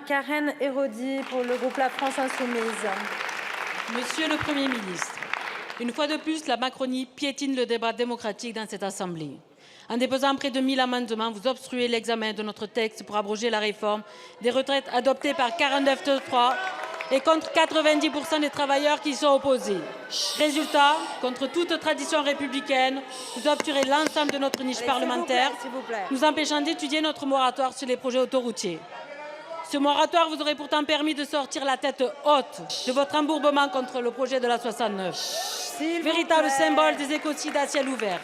Karen Héraudy pour le groupe La France Insoumise. Monsieur le Premier ministre, une fois de plus, la Macronie piétine le débat démocratique dans cette Assemblée. En déposant près de 1000 amendements, vous obstruez l'examen de notre texte pour abroger la réforme des retraites adoptée par 49.3 et contre 90% des travailleurs qui y sont opposés. Résultat, contre toute tradition républicaine, vous obturez l'ensemble de notre niche parlementaire, nous empêchant d'étudier notre moratoire sur les projets autoroutiers. Ce moratoire vous aurait pourtant permis de sortir la tête haute de votre embourbement contre le projet de la 69. Véritable symbole des écocides à ciel ouvert,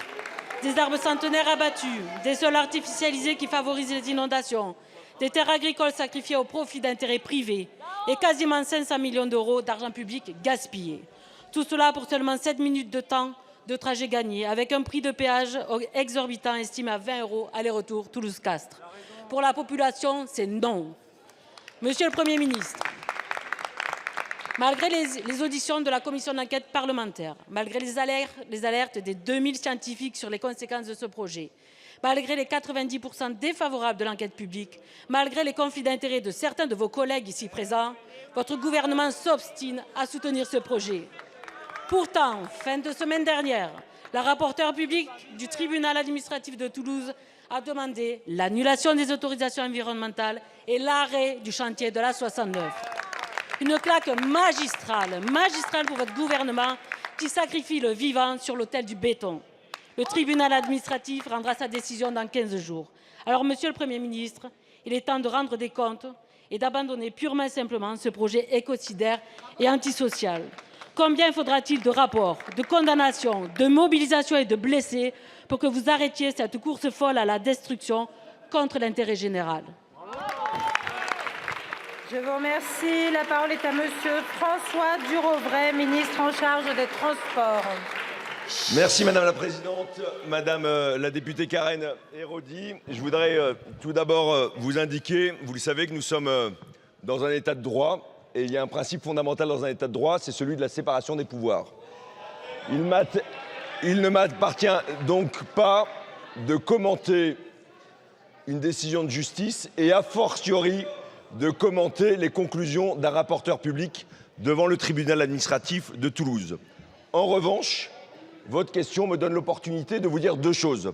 des arbres centenaires abattus, des sols artificialisés qui favorisent les inondations, des terres agricoles sacrifiées au profit d'intérêts privés et quasiment 500 millions d'euros d'argent public gaspillé. Tout cela pour seulement 7 minutes de temps de trajet gagné, avec un prix de péage exorbitant estimé à 20 € aller-retour Toulouse-Castres. Pour la population, c'est non. Monsieur le Premier ministre, malgré les auditions de la commission d'enquête parlementaire, malgré les alertes des 2000 scientifiques sur les conséquences de ce projet, malgré les 90% défavorables de l'enquête publique, malgré les conflits d'intérêts de certains de vos collègues ici présents, votre gouvernement s'obstine à soutenir ce projet. Pourtant, fin de semaine dernière, la rapporteure publique du tribunal administratif de Toulouse a demandé l'annulation des autorisations environnementales et l'arrêt du chantier de la 69. Une claque magistrale pour votre gouvernement qui sacrifie le vivant sur l'autel du béton. Le tribunal administratif rendra sa décision dans 15 jours. Alors, Monsieur le Premier ministre, il est temps de rendre des comptes et d'abandonner purement et simplement ce projet écocidaire et antisocial. Combien faudra-t-il de rapports, de condamnations, de mobilisations et de blessés pour que vous arrêtiez cette course folle à la destruction contre l'intérêt général? Je vous remercie. La parole est à Monsieur François Durovray, ministre en charge des Transports. Merci Madame la Présidente, Madame la députée Karen Héraudy. Je voudrais tout d'abord vous indiquer, vous le savez, que nous sommes dans un état de droit et il y a un principe fondamental dans un état de droit, c'est celui de la séparation des pouvoirs. Il ne m'appartient donc pas de commenter une décision de justice et a fortiori de commenter les conclusions d'un rapporteur public devant le tribunal administratif de Toulouse. En revanche, votre question me donne l'opportunité de vous dire deux choses.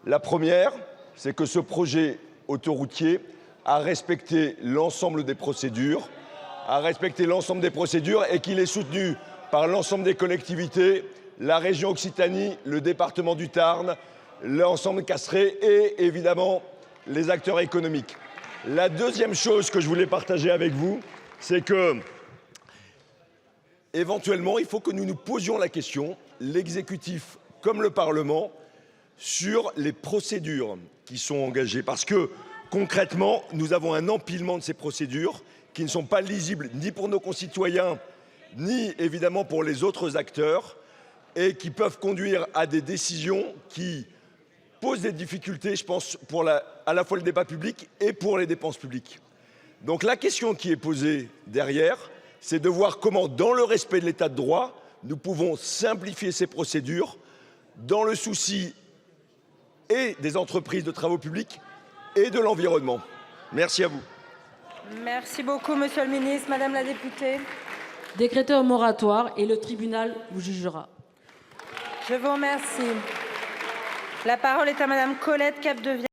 La première, c'est que ce projet autoroutier a respecté l'ensemble des procédures, et qu'il est soutenu par l'ensemble des collectivités, la région Occitanie, le département du Tarn, l'ensemble castré et évidemment les acteurs économiques. La deuxième chose que je voulais partager avec vous, c'est que éventuellement, il faut que nous nous posions la question, l'exécutif comme le Parlement, sur les procédures qui sont engagées. Parce que concrètement, nous avons un empilement de ces procédures qui ne sont pas lisibles ni pour nos concitoyens, ni évidemment pour les autres acteurs, et qui peuvent conduire à des décisions qui posent des difficultés, je pense, pour à la fois le débat public et pour les dépenses publiques. Donc la question qui est posée derrière, c'est de voir comment, dans le respect de l'état de droit, nous pouvons simplifier ces procédures dans le souci et des entreprises de travaux publics et de l'environnement. Merci à vous. Merci beaucoup, Monsieur le ministre. Madame la députée. Décrétez un moratoire et le tribunal vous jugera. Je vous remercie. La parole est à Madame Colette Capdeville.